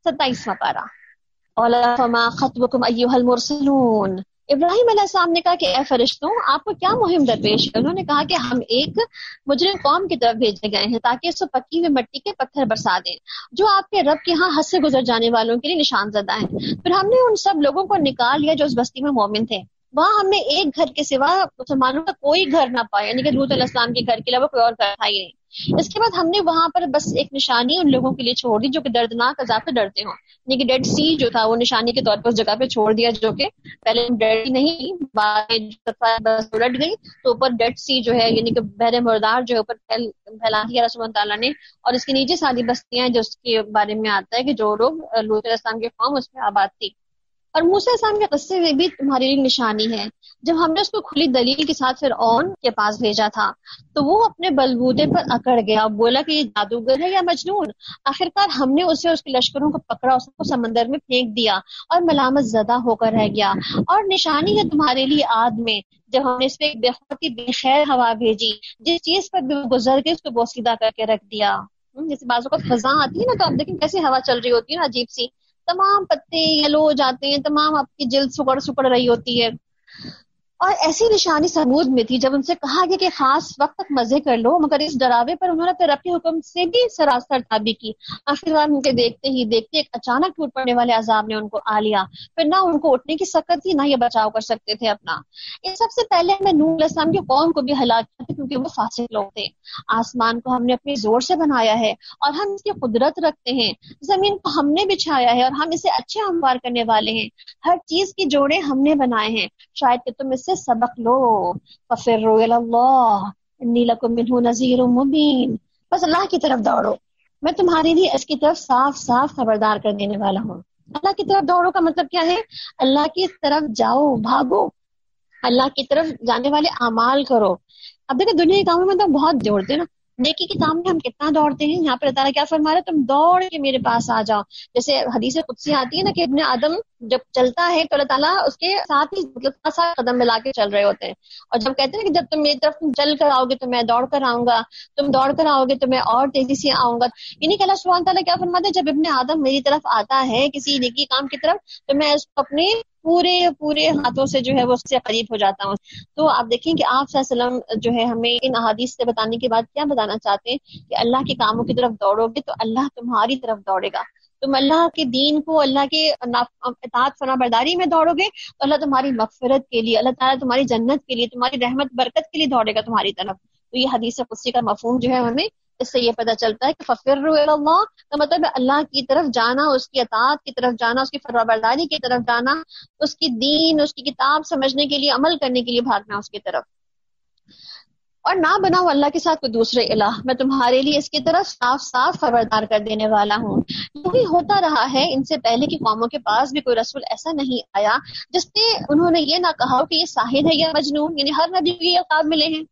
27واں پارہ، فما خطبکم ایھا المرسلون۔ ابراہیم علیہ السلام نے کہا کہ اے فرشتوں آپ کو کیا مہم درپیش ہے؟ انہوں نے کہا کہ ہم ایک مجرم قوم کی طرف بھیجے گئے ہیں تاکہ اس کو پکی ہوئی مٹی کے پتھر برسا دیں جو آپ کے رب کے ہاں حد سے گزر جانے والوں کے لیے نشان زدہ ہیں۔ پھر ہم نے ان سب لوگوں کو نکال لیا جو اس بستی میں مومن تھے، وہاں ہم نے ایک گھر کے سوا مسلمانوں کا کوئی گھر نہ پایا، یعنی کہ لوط علیہ السلام کے گھر کے علاوہ کوئی اور گھر تھا ہی نہیں۔ اس کے بعد ہم نے وہاں پر بس ایک نشانی ان لوگوں کے لیے چھوڑ دی جو کہ دردناک عذاب سے ڈرتے ہوں، یعنی کہ ڈیڈ سی جو تھا وہ نشانی کے طور پر اس جگہ پہ چھوڑ دیا، جو کہ پہلے ڈیڈ نہیں بس الٹ گئی، تو اوپر ڈیڈ سی جو ہے یعنی کہ بحر مردار جو ہے اوپر پھیلا دیا رسول اللہ تعالیٰ نے، اور اس کے نیچے ساری بستیاں جو اس کے بارے میں آتا ہے کہ جو لوگ لوط علیہ السلام کے قوم اس میں آباد تھی۔ اور موسیٰ علیہ السلام کے قصے میں بھی تمہاری لیے نشانی ہے، جب ہم نے اس کو کھلی دلیل کے ساتھ فرعون کے پاس بھیجا تھا تو وہ اپنے بلبوتے پر اکڑ گیا، بولا کہ یہ جادوگر ہے یا مجنون۔ آخرکار ہم نے اسے اس کے لشکروں کو پکڑا، اس کو سمندر میں پھینک دیا اور ملامت زدہ ہو کر رہ گیا۔ اور نشانی ہے تمہارے لیے عاد میں جب ہم نے اس پہ ایک بہت ہی بے خیر ہوا بھیجی، جس چیز پر بھی وہ گزر کے اس کو بوسیدہ کر کے رکھ دیا۔ جیسے بعض اوقات خزاں آتی ہے نا، تو آپ دیکھیں کیسے ہوا چل رہی ہوتی ہے نا عجیب سی، تمام پتے یلو ہو جاتے ہیں، تمام آپ کی جلد سکڑ رہی ہوتی ہے۔ اور ایسی نشانی ثمود میں تھی جب ان سے کہا گیا کہ خاص وقت تک مزے کر لو، مگر اس ڈراوے پر انہوں نے اپنے رب کے حکم سے بھی سراسر تابع کی۔ آخرکار ان کے دیکھتے ہی دیکھتے ایک اچانک ٹوٹ پڑنے والے عذاب نے ان کو آ لیا، پھر نہ ان کو اٹھنے کی سکت تھی نہ یہ بچاؤ کر سکتے تھے اپنا۔ ان سب سے پہلے ہمیں نوح علیہ السلام کی قوم کو بھی ہلاک کیا تھا کیونکہ وہ فاسق لوگ تھے۔ آسمان کو ہم نے اپنے زور سے بنایا ہے اور ہم اس کی قدرت رکھتے ہیں، زمین کو ہم نے بچھایا ہے اور ہم اسے اچھے ہموار کرنے والے ہیں، ہر چیز کی جوڑے ہم نے بنائے ہیں، شاید کہ تم اس سے سبق لو۔ فَفِرُّوا إِلَى اللَّهِ إِنِّي لَكُم مِّنْهُ نَذِيرٌ مُّبِينٌ۔ بس اللہ کی طرف دوڑو، میں تمہارے لیے اس کی طرف صاف صاف خبردار کر دینے والا ہوں۔ اللہ کی طرف دوڑو کا مطلب کیا ہے؟ اللہ کی طرف جاؤ، بھاگو، اللہ کی طرف جانے والے اعمال کرو۔ اب دیکھیں دنیا کے کاموں میں تو بہت دوڑتے ہیں نا، نیکی کے کام میں ہم کتنا دوڑتے ہیں. یہاں پر اللہ تعالیٰ کیا فرما رہا ہے، تم دوڑ کے میرے پاس آ جاؤ. جیسے حدیث قدسی آتی ہے نا کہ ابن آدم جب چلتا ہے تو اللہ تعالیٰ اس کے ساتھ ہی مطلب ساتھ قدم ملا کے چل رہے ہوتے ہیں. اور جب کہتے ہیں کہ جب تم میری طرف چل کر آؤ گے تو میں دوڑ کر آؤں گا، تم دوڑ کر آؤ گے تو میں اور تیزی سے آؤں گا. یعنی کہ اللہ سبحانہ تعالیٰ کیا فرماتے ہیں، جب ابن آدم میری طرف آتا ہے کسی نیکی کام کی طرف تو میں اس کو اپنے پورے ہاتھوں سے جو ہے وہ اس سے قریب ہو جاتا ہوں. تو آپ دیکھیں کہ آپ صلی اللہ علیہ وسلم جو ہے ہمیں ان احادیث سے بتانے کے بعد کیا بتانا چاہتے ہیں کہ اللہ کے کاموں کی طرف دوڑو گے تو اللہ تمہاری طرف دوڑے گا. تم اللہ کے دین کو، اللہ کے اطاعت فرما برداری میں دوڑو گے تو اللہ تمہاری مغفرت کے لیے، اللہ تعالیٰ تمہاری جنت کے لیے، تمہاری رحمت برکت کے لیے دوڑے گا تمہاری طرف. تو یہ حدیث قدسی کا مفہوم جو ہے ہمیں اس سے یہ پتہ چلتا ہے کہ ففروا الی اللہ کا مطلب ہے اللہ کی طرف جانا، اس کی اطاعت کی طرف جانا، اس کی فرما برداری کی طرف جانا، اس کی دین، اس کی کتاب سمجھنے کے لیے، عمل کرنے کے لیے بھاگنا اس کی طرف. اور نہ بناؤ اللہ کے ساتھ کوئی دوسرے الہ، میں تمہارے لیے اس کی طرف صاف صاف خبردار کر دینے والا ہوں. یہی ہوتا رہا ہے، ان سے پہلے کی قوموں کے پاس بھی کوئی رسول ایسا نہیں آیا جس نے انہوں نے یہ نہ کہا کہ یہ ساحر ہے یا مجنون. یعنی ہر نبی کو یہ القاب ملے ہیں.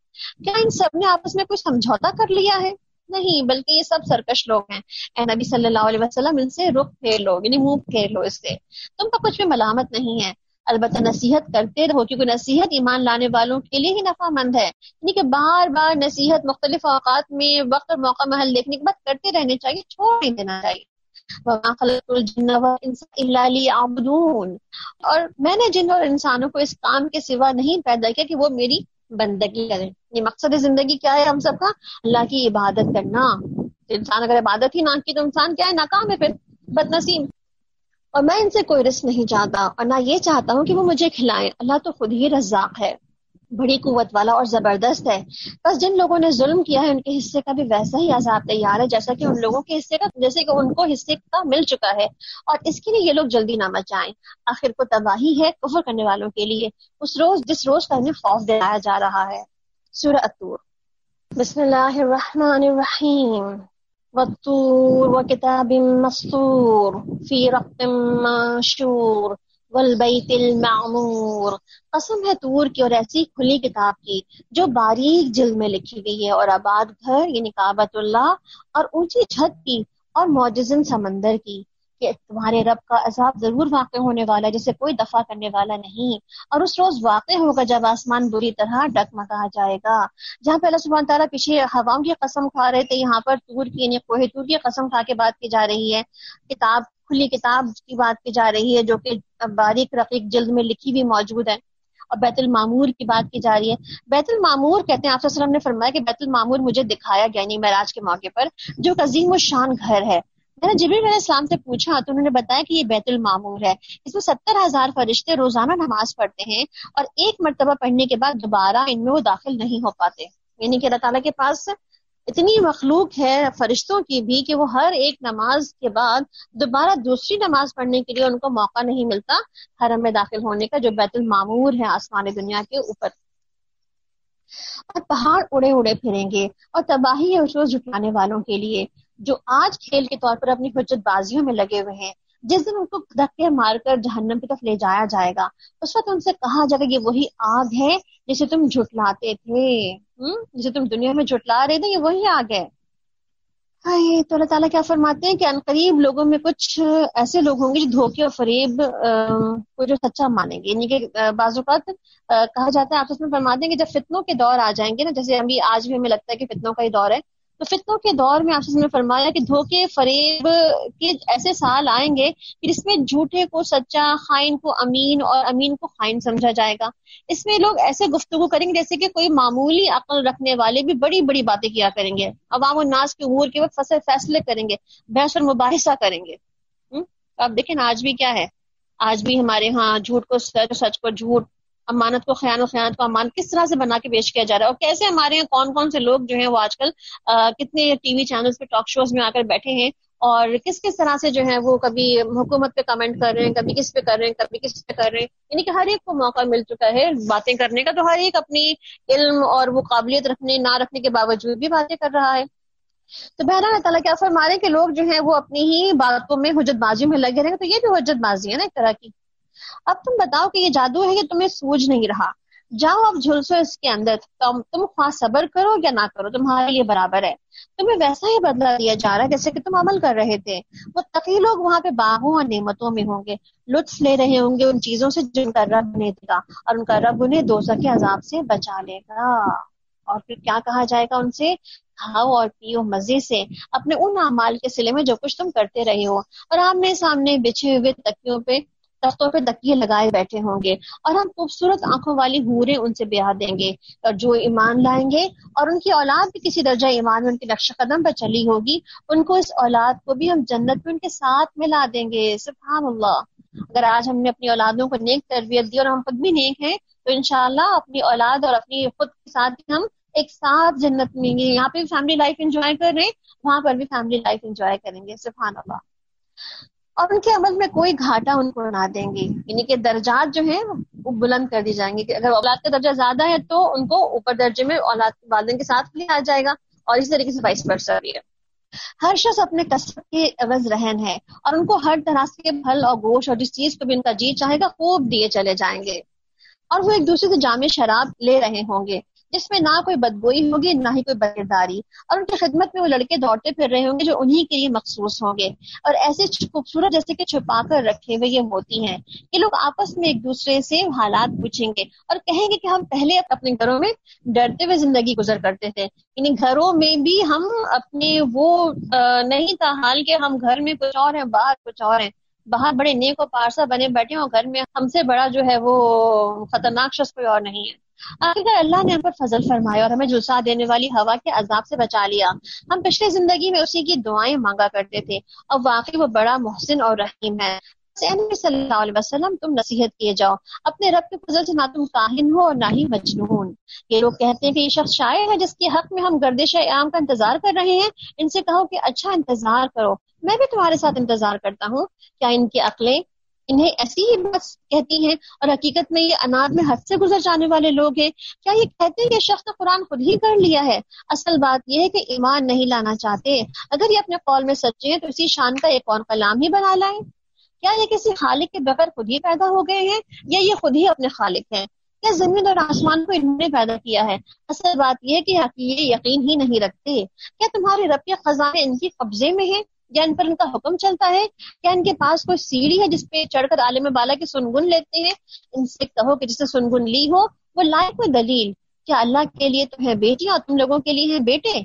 کیا ان سب نے آپس میں کوئی سمجھوتا کر لیا ہے؟ نہیں، بلکہ یہ سب سرکش لوگ ہیں. اے نبی صلی اللہ علیہ وسلم ان سے رخ پھیر لو، یعنی منہ پھیر لو اس سے. تم پر کچھ بھی ملامت نہیں ہے، البتہ نصیحت کرتے رہو کیونکہ نصیحت ایمان لانے والوں کے لیے ہی نفع مند ہے. یعنی کہ بار بار نصیحت مختلف اوقات میں وقت اور موقع محل دیکھنے کے بعد کرتے رہنے چاہیے، چھوڑ نہیں دینا چاہیے. وَمَا خَلَقْتُ الْجِنَّ وَالْإِنسَ إِلَّا لِيَعْبُدُونِ، اور میں نے جن اور انسانوں کو اس کام کے سوا نہیں پیدا کیا کہ وہ میری بندگی کریں. یہ مقصد زندگی کیا ہے ہم سب کا؟ اللہ کی عبادت کرنا. انسان اگر عبادت ہی نہ کی تو انسان کیا ہے؟ ناکام ہے، پھر بد نصیب. اور میں ان سے کوئی رزق نہیں چاہتا اور نہ یہ چاہتا ہوں کہ وہ مجھے کھلائیں. اللہ تو خود ہی رزاق ہے، بڑی قوت والا اور زبردست ہے. بس جن لوگوں نے ظلم کیا ہے ان کے حصے کا بھی ویسا ہی عذاب تیار ہے جیسا کہ ان لوگوں کے حصے کا، جیسے کہ ان کو حصے کا مل چکا ہے. اور اس کے لیے یہ لوگ جلدی نہ مچائیں، آخر کو تباہی ہے کفر کرنے والوں کے لیے اس روز جس روز کا انہیں خوف دلایا جا رہا ہے. سورہ الطور. بسم اللہ الرحمن الرحیم. والطور وکتاب مسطور فی رق منشور والبیت المعمور. قسم ہے طور کی اور ایسی کھلی کتاب کی جو باریک جلد میں لکھی گئی ہے، اور آباد گھر یعنی کعبۃ اللہ، اور اونچی چھت کی، اور معجزن سمندر کی، کہ تمہارے رب کا عذاب ضرور واقع ہونے والا ہے جسے کوئی دفع کرنے والا نہیں. اور اس روز واقع ہوگا جب آسمان بری طرح ڈگمگا جائے گا. جہاں پہ اللہ سبحانہ تعالیٰ پیچھے ہواؤں کی قسم کھا رہے تھے، یہاں پر طور کی یعنی کوہ طور کی قسم کھا کے بات کی جا رہی ہے. کتاب، کھلی کتاب کی بات کی جا رہی ہے جو کہ باریک رقیق جلد میں لکھی بھی موجود ہے. اور بیت المعمور کی بات کی جا رہی ہے. بیت المعمور کہتے ہیں، آپ صلی اللہ علیہ وسلم نے فرمایا کہ بیت المعمور مجھے دکھایا گیا یعنی معراج کے موقع پر، جو عظیم الشان گھر ہے. میں نے جبریل علیہ السلام سے پوچھا تو انہوں نے بتایا کہ یہ بیت المعمور ہے. اس میں 70,000 فرشتے روزانہ نماز پڑھتے ہیں، اور ایک مرتبہ پڑھنے کے بعد دوبارہ ان میں وہ داخل نہیں ہو پاتے. یعنی کہ اللہ تعالیٰ کے پاس اتنی مخلوق ہے فرشتوں کی بھی کہ وہ ہر ایک نماز کے بعد دوبارہ دوسری نماز پڑھنے کے لیے ان کو موقع نہیں ملتا حرم میں داخل ہونے کا، جو بیت المعمور ہے آسمان دنیا کے اوپر. اور پہاڑ اڑے اڑے پھریں گے، اور تباہی ہے اس روز جھٹلانے والوں کے لیے جو آج کھیل کے طور پر اپنی حجت بازیوں میں لگے ہوئے ہیں. جس دن ان کو دھکے مار کر جہنم کی طرف لے جایا جائے گا، اس وقت ان سے کہا جائے گا یہ وہی آگ ہے جسے تم جھٹلاتے تھے، جسے تم دنیا میں جھٹلا رہے تھے، یہ وہی آگ ہے. تو اللہ تعالیٰ کیا فرماتے ہیں کہ عنقریب لوگوں میں کچھ ایسے لوگ ہوں گے جو دھوکے اور فریب کو جو سچا مانیں گے. یعنی کہ بعض اوقات کہا جاتا ہے، آپ اس میں فرماتے ہیں کہ جب فتنوں کے دور آ جائیں گے نا، جیسے ابھی آج بھی ہمیں لگتا ہے کہ فتنوں کا ہی دور ہے، تو فتنوں کے دور میں آپ نے فرمایا کہ دھوکے فریب کے ایسے سال آئیں گے کہ جس میں جھوٹے کو سچا، خائن کو امین اور امین کو خائن سمجھا جائے گا. اس میں لوگ ایسے گفتگو کریں گے جیسے کہ کوئی معمولی عقل رکھنے والے بھی بڑی بڑی باتیں کیا کریں گے، عوام الناس کے امور کے وقت فیصلے کریں گے، بحث اور مباحثہ کریں گے. اب دیکھیں آج بھی کیا ہے، آج بھی ہمارے ہاں جھوٹ کو سچ، سچ کو جھوٹ، امانت کو خیانت، خیانت کو امانت کس طرح سے بنا کے پیش کیا جا رہا ہے. اور کیسے ہمارے یہاں کون کون سے لوگ جو ہیں وہ آج کل کتنے ٹی وی چینلز پہ، ٹاک شوز میں آ کر بیٹھے ہیں، اور کس کس طرح سے جو ہے وہ کبھی حکومت پہ کمنٹ کر رہے ہیں، کبھی کس پہ کر رہے ہیں، کبھی کس پہ کر رہے ہیں. یعنی کہ ہر ایک کو موقع مل چکا ہے باتیں کرنے کا، تو ہر ایک اپنی علم اور وہ قابلیت رکھنے نہ رکھنے کے باوجود بھی باتیں کر رہا ہے. تو بہرحال اللہ تعالیٰ کیا فرما رہے ہیں کہ لوگ جو ہیں وہ اپنی ہی باتوں میں حجت بازی میں لگے رہیں گے. تو یہ بھی حجت بازی ہے نا ایک طرح کی. اب تم بتاؤ کہ یہ جادو ہے کہ تمہیں سوج نہیں رہا. جاؤ اب جھلسو اس کے اندر، تم خواہ صبر کرو یا نہ کرو تمہارے لیے برابر ہے، تمہیں ویسا ہی بدلہ دیا جا رہا ہے جیسے کہ تم عمل کر رہے تھے۔ متقی لوگ وہاں پہ باغوں اور نعمتوں میں ہوں گے، لطف لے رہے ہوں گے ان چیزوں سے جن کا رب انہیں دے گا، اور ان کا رب انہیں دوزخ کے عذاب سے بچا لے گا۔ اور پھر کیا کہا جائے گا ان سے؟ کھاؤ اور پیو مزے سے اپنے ان اعمال کے صلے میں جو کچھ تم کرتے رہے ہو، اور آمنے سامنے بچھے ہوئے تختوں پہ تکیے لگائے بیٹھے ہوں گے، اور ہم خوبصورت آنکھوں والی حوریں ان سے بیاہ دیں گے، اور جو ایمان لائیں گے اور ان کی اولاد بھی کسی درجہ ایمان میں ان کے نقش قدم پر چلی ہوگی، ان کو اس اولاد کو بھی ہم جنت میں ان کے ساتھ ملا دیں گے۔ سبحان اللہ۔ اگر آج ہم نے اپنی اولادوں کو نیک تربیت دی اور ہم خود بھی نیک ہیں تو انشاءاللہ اپنی اولاد اور اپنی خود کے ساتھ بھی ہم ایک ساتھ جنت میں گے۔ یہاں پہ بھی فیملی لائف انجوائے کر رہے ہیں، وہاں پر بھی فیملی لائف انجوائے کریں گے۔ سبحان اللہ۔ اور ان کے عمل میں کوئی گھاٹا ان کو نہ دیں گے، یعنی کہ درجات جو ہیں وہ بلند کر دی جائیں گے، کہ اگر اولاد کا درجہ زیادہ ہے تو ان کو اوپر درجے میں اولاد کے والدین کے ساتھ لیا جائے گا، اور اسی طریقے سے وائس ورسا بھی ہے۔ ہر شخص اپنے کسب کے عوض رہن ہے، اور ان کو ہر طرح کے پھل اور گوشت اور جس چیز کو بھی ان کا جی چاہے گا خوب دیے چلے جائیں گے، اور وہ ایک دوسرے سے جامع شراب لے رہے ہوں گے جس میں نہ کوئی بدگوئی ہوگی نہ ہی کوئی بدکرداری، اور ان کی خدمت میں وہ لڑکے دوڑتے پھر رہے ہوں گے جو انہی کے لیے مخصوص ہوں گے، اور ایسے خوبصورت جیسے کہ چھپا کر رکھے ہوئے یہ موتی ہیں۔ یہ لوگ آپس میں ایک دوسرے سے حالات پوچھیں گے اور کہیں گے کہ ہم پہلے اپنے گھروں میں ڈرتے ہوئے زندگی گزر کرتے تھے، یعنی گھروں میں بھی ہم اپنے وہ نہیں تھا حال کہ ہم گھر میں کچھ اور ہیں باہر کچھ اور ہیں، باہر بڑے نیک و پارسا بنے بیٹھے اور گھر میں ہم سے بڑا جو ہے وہ خطرناک شخص کوئی اور نہیں ہے۔ آخر اللہ نے ہم پر فضل فرمایا اور ہمیں جھلسا دینے والی ہوا کے عذاب سے بچا لیا۔ ہم پچھلے زندگی میں اسی کی دعائیں مانگا کرتے تھے، اور واقعی وہ بڑا محسن اور رحیم ہے۔ اے نبی صلی اللہ علیہ وسلم تم نصیحت کیے جاؤ، اپنے رب کے فضل سے نہ تم کاہن ہو اور نہ ہی مجنون۔ یہ لوگ کہتے ہیں کہ یہ شخص شاعر ہے جس کے حق میں ہم گردش عام کا انتظار کر رہے ہیں۔ ان سے کہو کہ اچھا انتظار کرو، میں بھی تمہارے ساتھ انتظار کرتا ہوں۔ کیا ان کی عقلیں انہیں ایسی ہی بات کہتی ہیں، اور حقیقت میں یہ اناد میں حد سے گزر جانے والے لوگ ہیں؟ کیا یہ کہتے ہیں کہ شخص نے قرآن خود ہی کر لیا ہے؟ اصل بات یہ ہے کہ ایمان نہیں لانا چاہتے۔ اگر یہ اپنے قول میں سچے ہیں تو اسی شان کا ایک اور کلام ہی بنا لائیں۔ کیا یہ کسی خالق کے بغیر خود ہی پیدا ہو گئے ہیں، یا یہ خود ہی اپنے خالق ہیں؟ کیا زمین اور آسمان کو انہوں نے پیدا کیا ہے؟ اصل بات یہ ہے کہ یہ یقین ہی نہیں رکھتے۔ کیا تمہارے رب کے خزانے ان کی قبضے میں ہیں، یا ان پر ان کا حکم چلتا ہے؟ کیا ان کے پاس کوئی سیڑھی ہے جس پہ چڑھ کر عالم بالا کی سنگن لیتے ہیں؟ ان سے کہو کہ جس نے سنگن لی ہو وہ لائے کوئی دلیل۔ کیا اللہ کے لیے تمہیں بیٹی اور تم لوگوں کے لیے ہیں بیٹے؟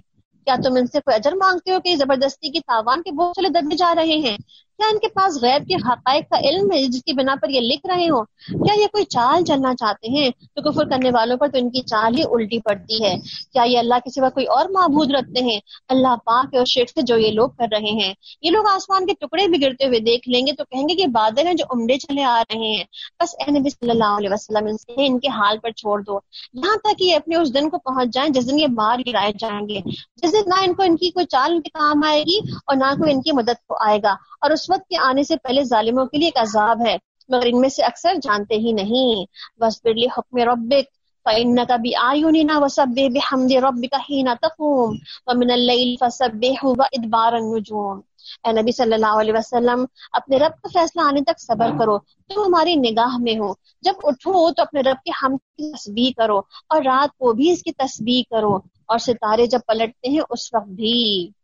کیا تم ان سے کوئی اجر مانگتے ہو کہ زبردستی کی تاوان کے بوجھ چلے دبے جا رہے ہیں؟ کیا ان کے پاس غیب کے حقائق کا علم ہے جس کی بنا پر یہ لکھ رہے ہو؟ کیا یہ کوئی چال چلنا چاہتے ہیں تو کفر کرنے والوں پر تو ان کی چال ہی الٹی پڑتی ہے۔ کیا یہ اللہ کے سوا کوئی اور معبود رکھتے ہیں؟ اللہ پاک ہے اس شرک سے جو یہ لوگ کر رہے ہیں۔ یہ لوگ آسمان کے ٹکڑے بھی گرتے ہوئے دیکھ لیں گے تو کہیں گے کہ بادل ہیں جو عمڈے چلے آ رہے ہیں۔ بس اے نبی صلی اللہ علیہ وسلم ان کے حال پر چھوڑ دو، یہاں تک کہ یہ اپنے اس دن کو پہنچ جائیں جس دن یہ مار گرائے جائیں گے، جس دن نہ ان کو ان کی کوئی چال ان کے کام آئے گی اور نہ کوئی ان کی مدد کو آئے گا، اور اس وقت کے آنے سے پہلے ظالموں کے لیے ایک عذاب ہے مگر ان میں سے اکثر جانتے ہی نہیں۔ وَاصْبِرْ لِحُکْمِ رَبِّكَ فَإِنَّكَ بِأَعْيُنِنَا وَسَبِّحْ بِحَمْدِ رَبِّكَ حِينَ تَقُومُ وَمِنَ اللَّيْلِ فَسَبِّحْهُ وَإِدْبَارَ النُّجُومِ۔ اے نبی صلی اللہ علیہ وسلم اپنے رب کا فیصلہ آنے تک صبر کرو، تم ہماری نگاہ میں ہو، جب اٹھو تو اپنے رب کے حمد کی تسبیح کرو، اور رات کو بھی اس کی تسبیح کرو، اور ستارے جب پلٹتے ہیں اس وقت بھی۔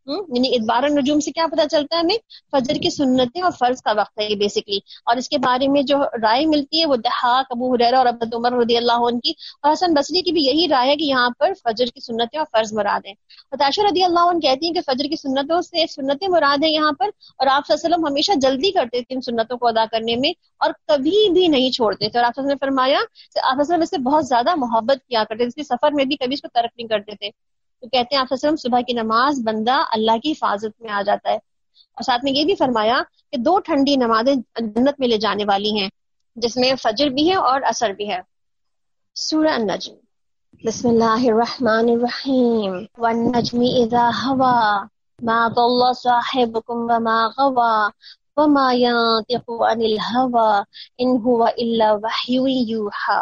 یعنی ادبار النجوم سے کیا پتہ چلتا ہے ہمیں؟ فجر کی سنتیں اور فرض کا وقت ہے یہ بیسکلی، اور اس کے بارے میں جو رائے ملتی ہے وہ دحاق، ابو ہریرہ اور عبد عمر رضی اللہ عنہ کی، اور حسن بصری کی بھی یہی رائے ہے کہ یہاں پر فجر کی سنتیں اور فرض مراد ہیں۔ عائشہ رضی اللہ عنہ کہتی ہیں کہ فجر کی سنتوں سے سنتیں مراد ہیں یہاں پر، اور آپ صلی اللہ علیہ وسلم ہمیشہ جلدی کرتے تھے ان سنتوں کو ادا کرنے میں اور کبھی بھی نہیں چھوڑتے تھے، اور آپ صلی اللہ علیہ وسلم نے فرمایا کہ آپ صلی اللہ علیہ وسلم اس سے بہت زیادہ محبت کیا کرتے تھے، اس لیے سفر میں بھی کبھی اس کو ترک نہیں کرتے تھے۔ تو کہتے ہیں آپ صلی اللہ علیہ وسلم صبح کی نماز بندہ اللہ کی حفاظت میں آ جاتا ہے، اور ساتھ میں یہ بھی فرمایا کہ 2 ٹھنڈی نمازیں جنت میں لے جانے والی ہیں جس میں فجر بھی ہے اور عصر بھی ہے۔ سورہ النجم۔ بسم اللہ الرحمن الرحیم۔ والنجم اذا هوى ما ضل صاحبكم وما غوى وما ينطق عن الهوى ان هو الا وحی یوحی۔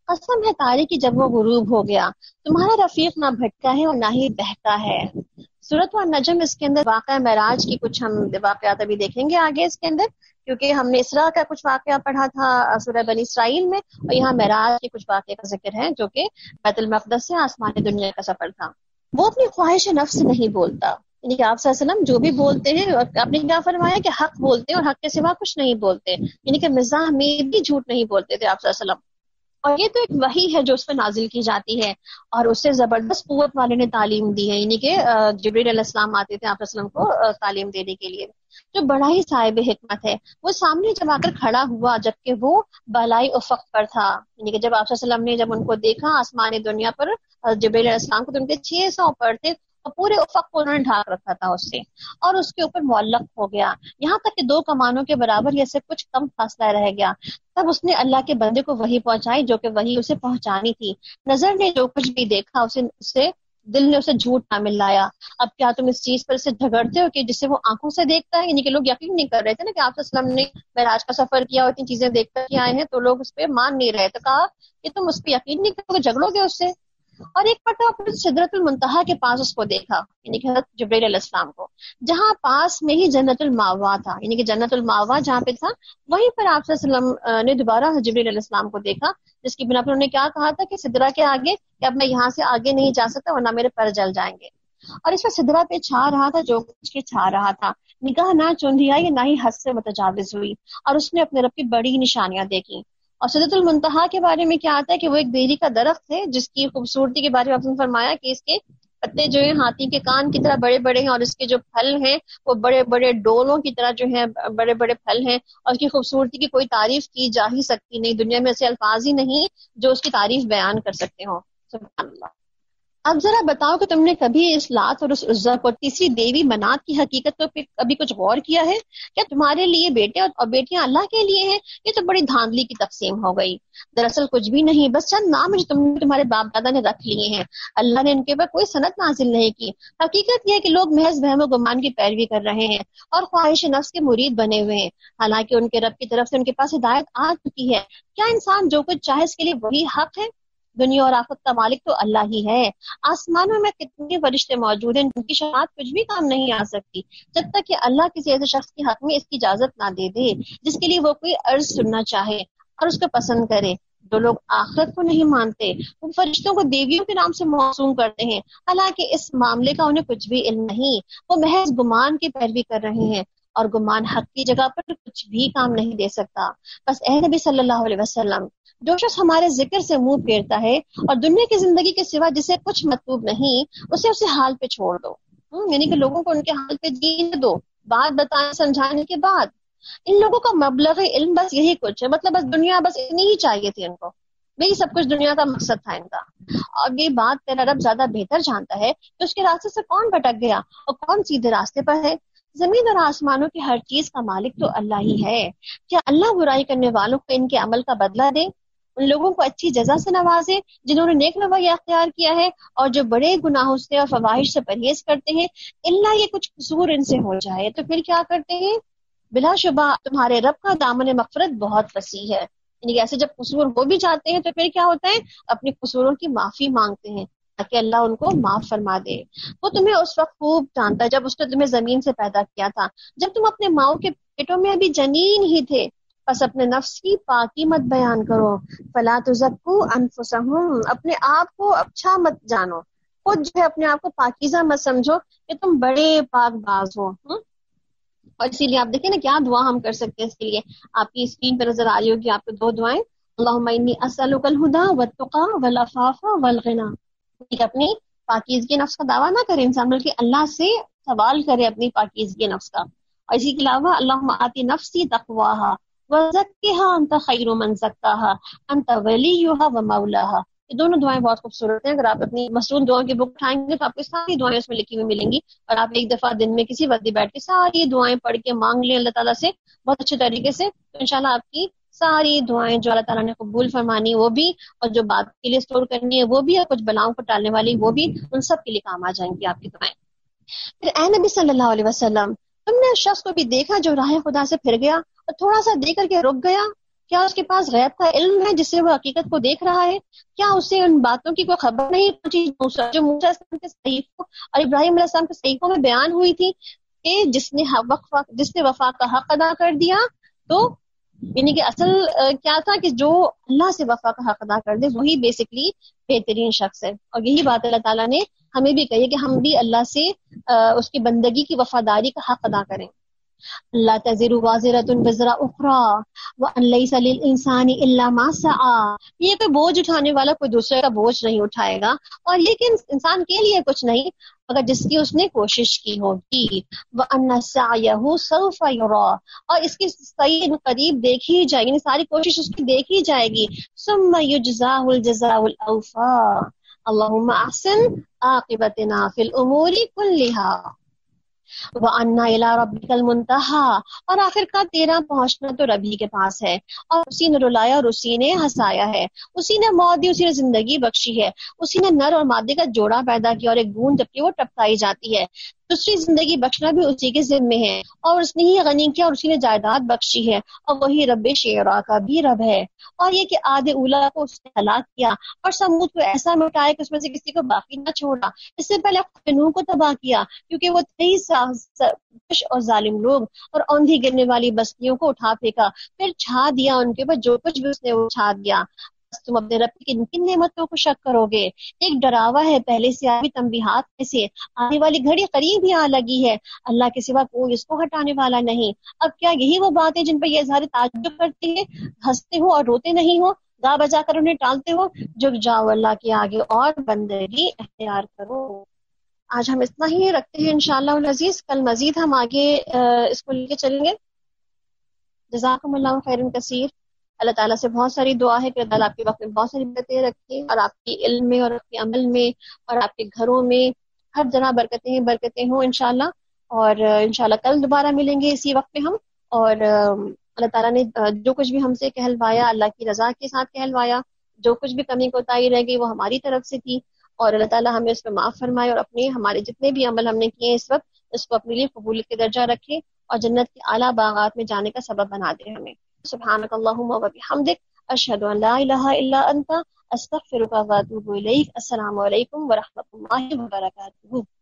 قسم ہے تارے کی جب وہ غروب ہو گیا، تمہارا رفیق نہ بھٹکا ہے اور نہ ہی بہکا ہے۔ سورۃ النجم، اس کے اندر واقعہ معراج کی کچھ ہم واقعات ابھی دیکھیں گے آگے اس کے اندر، کیونکہ ہم نے اسراء کا کچھ واقعہ پڑھا تھا سورہ بنی اسرائیل میں، اور یہاں معراج کے کچھ واقعے کا ذکر ہے جو کہ بیت المقدس سے آسمان دنیا کا سفر تھا۔ وہ اپنی خواہش نفس نہیں بولتا، یعنی کہ آپ صلی اللہ علیہ وسلم جو بھی بولتے ہیں، اور آپ نے کیا فرمایا کہ حق بولتے ہیں اور حق کے سوا کچھ نہیں بولتے، یعنی کہ مزاح میں بھی جھوٹ نہیں بولتے تھے آپ صلی اللہ علیہ وسلم۔ اور یہ تو ایک وحی ہے جو اس پہ نازل کی جاتی ہے، اور اس سے زبردست قوت والے نے تعلیم دی ہے، یعنی کہ جبریل علیہ السلام آتے تھے آپ صلی اللہ علیہ وسلم کو تعلیم دینے کے لیے، جو بڑا ہی صاحب حکمت ہے۔ وہ سامنے جب آ کر کھڑا ہوا جبکہ وہ بالائی افق پر تھا، یعنی کہ جب آپ صلی اللہ علیہ وسلم نے جب ان کو دیکھا آسمان دنیا پر جبریل علیہ السلام کو، تو ان کے 600 پر تھے، اور پورے افق کو انہوں نے ڈھانک رکھا تھا اس سے، اور اس کے اوپر معلق ہو گیا، یہاں تک کہ 2 کمانوں کے برابر یا سے کچھ کم فاصلہ رہ گیا۔ تب اس نے اللہ کے بندے کو وحی پہنچائی جو کہ وحی اسے پہنچانی تھی۔ نظر نے جو کچھ بھی دیکھا اسے دل نے اسے جھوٹ نہ ملایا۔ اب کیا تم اس چیز پر سے جھگڑتے ہو کہ جسے وہ آنکھوں سے دیکھتا ہے؟ یعنی کہ لوگ یقین نہیں کر رہے تھے نا کہ آپ صلی اللہ علیہ وسلم نے معراج کا سفر کیا اور اتنی چیزیں دیکھ کر کے آئے ہیں، تو لوگ اس پہ مان نہیں رہے، تو کہا کہ تم اس پہ یقین نہیں کرو گے، جھگڑو گے اس سے۔ اور ایک مرتبہ پھر سدرۃ المنتہا کے پاس اس کو دیکھا، یعنی کہ حضرت جبرائیل علیہ السلام کو، جہاں پاس میں ہی جنت المأوا تھا، یعنی کہ جنت المأوا جہاں پہ تھا وہیں پر آپ صلی اللہ علیہ وسلم نے دوبارہ جبرائیل علیہ السلام کو دیکھا، جس کی بنا پر انہوں نے کیا کہا تھا کہ سدرہ کے آگے کہ اب میں یہاں سے آگے نہیں جا سکتا ورنہ میرے پر جل جائیں گے۔ اور اس پر سدرہ پہ چھا رہا تھا جو کچھ کے چھا رہا تھا، نگاہ نہ چوندھیائی نہ ہی حد سے متجاوز ہوئی، اور اس نے اپنے رب کی بڑی نشانیاں دیکھی۔ اور سدرۃ المنتہا کے بارے میں کیا آتا ہے کہ وہ ایک بیری کا درخت ہے جس کی خوبصورتی کے بارے میں آپ نے فرمایا کہ اس کے پتے جو ہیں ہاتھی کے کان کی طرح بڑے بڑے ہیں، اور اس کے جو پھل ہیں وہ بڑے بڑے ڈولوں کی طرح جو ہیں بڑے بڑے پھل ہیں، اور اس کی خوبصورتی کی کوئی تعریف کی جا ہی سکتی نہیں، دنیا میں ایسے الفاظ ہی نہیں جو اس کی تعریف بیان کر سکتے ہوں۔ سبحان اللہ۔ اب ذرا بتاؤ کہ تم نے کبھی اس لات اور اس عزا کو تیسری دیوی منات کی حقیقت کو کبھی کچھ غور کیا ہے؟ کیا تمہارے لیے بیٹے اور بیٹیاں اللہ کے لیے ہیں؟ یہ تو بڑی دھاندلی کی تقسیم ہو گئی، دراصل کچھ بھی نہیں، بس چند نام جو تمہارے باپ دادا نے رکھ لیے ہیں، اللہ نے ان کے اوپر کوئی سند نازل نہیں کی۔ حقیقت یہ ہے کہ لوگ محض وہم و گمان کی پیروی کر رہے ہیں اور خواہش نفس کے مرید بنے ہوئے ہیں، حالانکہ ان کے رب کی طرف سے ان کے پاس ہدایت آ چکی ہے۔ کیا انسان جو کچھ چاہے اس کے لیے وہی حق ہے؟ دنیا اور آخرت کا مالک تو اللہ ہی ہے۔ آسمانوں میں کتنے فرشتے موجود ہیں جن کی شفاعت کچھ بھی کام نہیں آ سکتی جب تک کہ اللہ کسی ایسے شخص کے حق میں اس کی اجازت نہ دے دے جس کے لیے وہ کوئی عرض سننا چاہے اور اس کو پسند کرے۔ جو لوگ آخرت کو نہیں مانتے وہ فرشتوں کو دیویوں کے نام سے موسوم کرتے ہیں، حالانکہ اس معاملے کا انہیں کچھ بھی علم نہیں، وہ محض گمان کی پیروی کر رہے ہیں، اور گمان حق کی جگہ پر کچھ بھی کام نہیں دے سکتا۔ بس اے نبی صلی اللہ علیہ وسلم، جو شخص ہمارے ذکر سے منہ پھیرتا ہے اور دنیا کی زندگی کے سوا جسے کچھ مطلوب نہیں، اسے حال پہ چھوڑ دو، یعنی کہ لوگوں کو ان کے حال پہ جینے دو، بات بتانے سمجھانے کے بعد۔ ان لوگوں کا مبلغ علم بس یہی کچھ ہے، مطلب بس دنیا بس اتنی ہی چاہیے تھی ان کو، یہی سب کچھ دنیا کا مقصد تھا ان کا۔ اور یہ بات تیرا رب زیادہ بہتر جانتا ہے کہ اس کے راستے سے کون بھٹک گیا اور کون سیدھے راستے پر ہے۔ زمین اور آسمانوں کی ہر چیز کا مالک تو اللہ ہی ہے۔ کیا اللہ برائی کرنے والوں کو ان کے عمل کا بدلہ دے، ان لوگوں کو اچھی جزا سے نوازے جنہوں نے نیک رویہ اختیار کیا ہے اور جو بڑے گناہوں سے اور فواحش سے پرہیز کرتے ہیں، اللہ یہ کچھ قصور ان سے ہو جائے تو پھر کیا کرتے ہیں؟ بلا شبہ تمہارے رب کا دامن مغفرت بہت وسیع ہے، یعنی ایسے جب قصور ہو بھی جاتے ہیں تو پھر کیا ہوتا ہے؟ اپنے قصوروں کی معافی مانگتے ہیں تاکہ اللہ ان کو معاف فرما دے۔ وہ تمہیں اس وقت خوب جانتا ہے جب اس نے تمہیں زمین سے پیدا کیا تھا، جب تم اپنے ماؤں کے پیٹوں میں ابھی جنین ہی تھے۔ بس اپنے نفس کی پاکی مت بیان کرو، فلا تزکوا انفسہم، اپنے آپ کو اچھا مت جانو، خود جو ہے اپنے آپ کو پاکیزہ مت سمجھو کہ تم بڑے پاک باز ہو۔ اور اسی لیے آپ دیکھیں نا کیا دعا ہم کر سکتے ہیں اس کے لیے، آپ کی اسکرین پہ نظر آ رہی ہوگی آپ کو 2 دعائیں، اللہم انی اسألک الہدی والتقی والعفاف والغنی۔ اپنی پاکیزگی نفس کا دعویٰ نہ کرے انسان، بلکہ اللہ سے سوال کرے اپنی پاکیزگی نفس کا۔ اور اسی کے علاوہ اللہم آتی نفسی تقواہا وزکھا انت خیر من زکاہا انت ولیہا ومولاہا۔ یہ دونوں دعائیں بہت خوبصورت ہیں، اگر آپ اپنی مصنون دعاؤں کی بک اٹھائیں گے تو آپ کو ساری دعائیں اس میں لکھی ہوئی ملیں گی، اور آپ ایک دفعہ دن میں کسی وقت بھی بیٹھ کے ساری دعائیں پڑھ کے مانگ لیں اللہ تعالیٰ سے بہت اچھے طریقے سے، تو انشاءاللہ آپ کی ساری دعائیں جو اللہ تعالیٰ نے قبول فرمانی وہ بھی، اور جو بات کے لیے اسٹور کرنی ہے وہ بھی، اور کچھ بلاؤں کو ٹالنے والی وہ بھی، ان سب کے لیے کام آ جائیں گی آپ کی دعائیں۔ پھر اے نبی صلی اللہ علیہ وسلم، تم نے اس شخص کو بھی دیکھا جو راہ خدا سے پھر گیا اور تھوڑا سا دے کر کے رک گیا؟ کیا اس کے پاس غیب کا علم ہے جس سے وہ حقیقت کو دیکھ رہا ہے؟ کیا اسے ان باتوں کی کوئی خبر نہیں پہنچی جو موسیٰ علیہ السلام کے صحیفوں اور ابراہیم علیہ السلام کے صحیفوں میں بیان ہوئی تھی کہ جس نے وفا کا حق ادا کر دیا، تو یعنی کہ اصل کیا تھا کہ جو اللہ سے وفا کا حق ادا کر دے وہی بیسکلی بہترین شخص ہے. اور یہی بات اللہ تعالیٰ نے ہمیں بھی کہی ہے کہ ہم بھی اللہ سے اس کی بندگی کی وفاداری کا حق ادا کریں. لا تزر وازرۃ وزر اخرى وان ليس للانسان الا ما سعى. یہ کوئی بوجھ اٹھانے والا کوئی دوسرے کا بوجھ نہیں اٹھائے گا، اور لیکن انسان کے لیے کچھ نہیں مگر جس کی اس نے کوشش کی ہوگی. وان سعيه سوف يرى. اور اس کی صحیح قریب دیکھی جائے گی، یعنی ساری کوشش اس کی دیکھی جائے گی. ثم يجزاه الجزاء الاوفى. اللهم احسن عاقبتنا في الامور كلها وَأَنَّ إِلَىٰ رَبِّكَ الْمُنتَهَىٰ. اور آخر کار تیرا پہنچنا تو رب ہی کے پاس ہے، اور اسی نے رلایا اور اسی نے ہنسایا ہے، اسی نے موت دی، اسی نے زندگی بخشی ہے، اسی نے نر اور مادے کا جوڑا پیدا کیا اور ایک بوند جبکہ وہ ٹپکائی جاتی ہے. دوسری زندگی بخشنا بھی اسی کے ذمے ہے، اور اس نے ہی غنی کیا اور اسی نے جائیداد بخشی ہے، اور وہی رب شعراء کا بھی رب ہے. اور یہ کہ عاد اولا کو اس نے ہلاک کیا اور سمود کو ایسا مٹایا کہ اس میں سے کسی کو باقی نہ چھوڑا. اس سے پہلے نوح کو تباہ کیا کیونکہ وہ تھے اور ظالم لوگ، اور اوندھی گرنے والی بستیوں کو اٹھا پھینکا، پھر چھا دیا ان کے اوپر جو کچھ بھی اس نے وہ چھا دیا. تم اپنے رب کی کن کن نعمتوں کو شک کرو گے؟ ایک ڈراوا ہے پہلے سے آئی تنبیہات میں سے، آنے والی گھڑی قریب ہی آ لگی ہے، اللہ کے سوا کوئی اس کو ہٹانے والا نہیں. اب کیا یہی وہ باتیں جن پر یہ اظہار تعجب کرتے ہیں، ہنستے ہو اور روتے نہیں ہو، گا بجا کر انہیں ٹالتے ہو؟ جھک جاؤ اللہ کے آگے اور بندگی اختیار کرو. آج ہم اتنا ہی رکھتے ہیں انشاءاللہ العزیز، کل مزید ہم آگے اس کو لے کے چلیں گے. جزاکم اللہ خیرن کثیر. اللہ تعالیٰ سے بہت ساری دعا ہے کہ اللہ تعالیٰ آپ کے وقت میں بہت ساری برکتیں رکھے، اور آپ کے علم میں اور آپ کے عمل میں اور آپ کے گھروں میں ہر جگہ برکتیں ہوں انشاءاللہ. اور انشاءاللہ کل دوبارہ ملیں گے اسی وقت پہ ہم. اور اللہ تعالیٰ نے جو کچھ بھی ہم سے کہلوایا اللہ کی رضا کے ساتھ کہلوایا، جو کچھ بھی کمی کوتاہی رہ گئی وہ ہماری طرف سے تھی، اور اللہ تعالیٰ ہمیں اس میں معاف فرمائے، اور ہمارے جتنے بھی عمل ہم نے کیے اس وقت اس کو اپنے لیے قبولیت کے درجہ رکھے، اور جنت کے اعلیٰ باغات میں جانے کا سبب بنا دے ہمیں. سبحانک اللہم و بحمدک، اشہد ان لا الہ الا انت، استغفرک و اتوب الیک. السلام علیکم ورحمۃ اللہ وبرکاتہ.